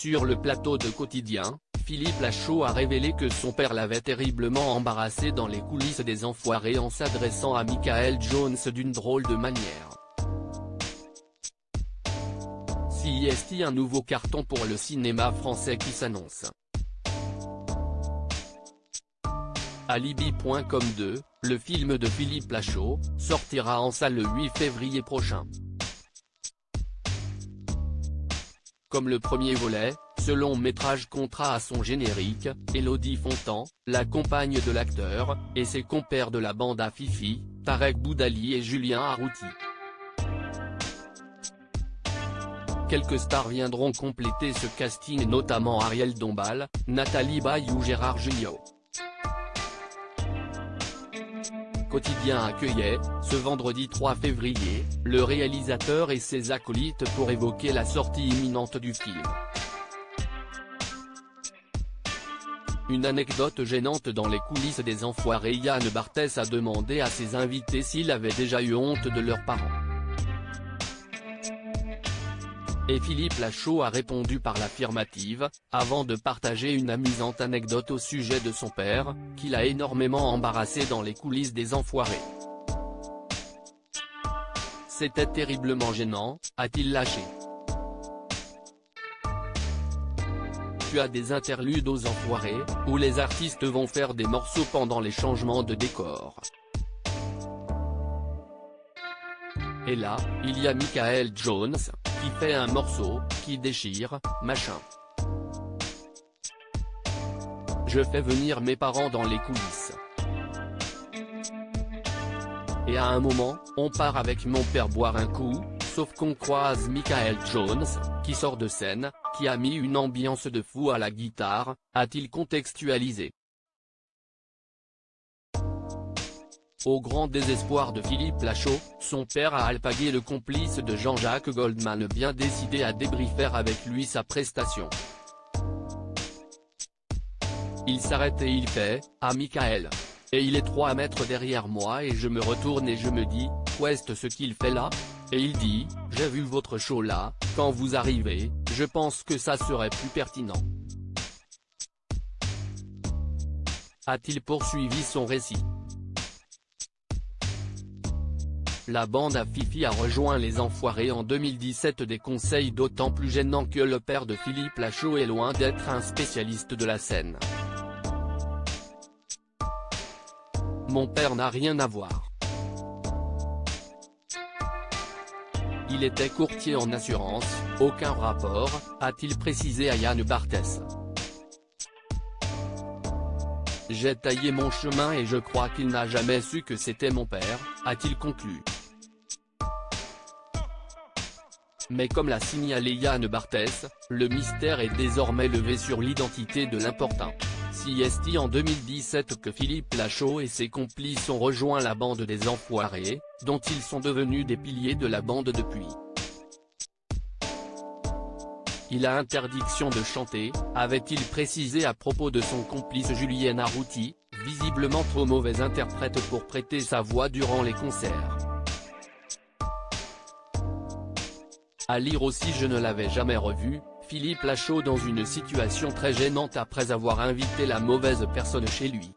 Sur le plateau de Quotidien, Philippe Lachaud a révélé que son père l'avait terriblement embarrassé dans les coulisses des Enfoirés en s'adressant à Michael Jones d'une drôle de manière. CIST, un nouveau carton pour le cinéma français qui s'annonce. Alibi.com 2, le film de Philippe Lachaud, sortira en salle le 8 février prochain. Comme le premier volet, ce long métrage comptera à son générique, Élodie Fontan, la compagne de l'acteur, et ses compères de la bande à Fifi, Tarek Boudali et Julien Arrouti. Quelques stars viendront compléter ce casting, notamment Ariel Dombal, Nathalie Baye ou Gérard Jugnot. Quotidien accueillait, ce vendredi 3 février, le réalisateur et ses acolytes pour évoquer la sortie imminente du film. Une anecdote gênante dans les coulisses des Enfoirés. Yann Barthès a demandé à ses invités s'ils avaient déjà eu honte de leurs parents. Et Philippe Lachaud a répondu par l'affirmative, avant de partager une amusante anecdote au sujet de son père, qu'il a énormément embarrassé dans les coulisses des Enfoirés. C'était terriblement gênant, a-t-il lâché. Tu as des interludes aux Enfoirés, où les artistes vont faire des morceaux pendant les changements de décor. Et là, il y a Michael Jones, qui fait un morceau, qui déchire, machin. Je fais venir mes parents dans les coulisses. Et à un moment, on part avec mon père boire un coup, sauf qu'on croise Michael Jones, qui sort de scène, qui a mis une ambiance de fou à la guitare, a-t-il contextualisé. Au grand désespoir de Philippe Lachaud, son père a alpagué le complice de Jean-Jacques Goldman, bien décidé à débriefer avec lui sa prestation. Il s'arrête et il fait « Ah Michael !» Et il est 3 mètres derrière moi et je me retourne et je me dis « Qu'est-ce ce qu'il fait là ?» Et il dit « J'ai vu votre show là, quand vous arrivez, je pense que ça serait plus pertinent. » A-t-il poursuivi son récit. La bande à Fifi a rejoint les Enfoirés en 2017, des conseils d'autant plus gênants que le père de Philippe Lachaud est loin d'être un spécialiste de la scène. Mon père n'a rien à voir. Il était courtier en assurance, aucun rapport, a-t-il précisé à Yann Barthès. J'ai taillé mon chemin et je crois qu'il n'a jamais su que c'était mon père, a-t-il conclu. Mais comme l'a signalé Yann Barthès, le mystère est désormais levé sur l'identité de l'important. CIST en 2017 que Philippe Lachaud et ses complices ont rejoint la bande des Enfoirés, dont ils sont devenus des piliers de la bande depuis. Il a interdiction de chanter, avait-il précisé à propos de son complice Julien Arrouti, visiblement trop mauvais interprète pour prêter sa voix durant les concerts. À lire aussi, je ne l'avais jamais revu, Philippe Lachaud dans une situation très gênante après avoir invité la mauvaise personne chez lui.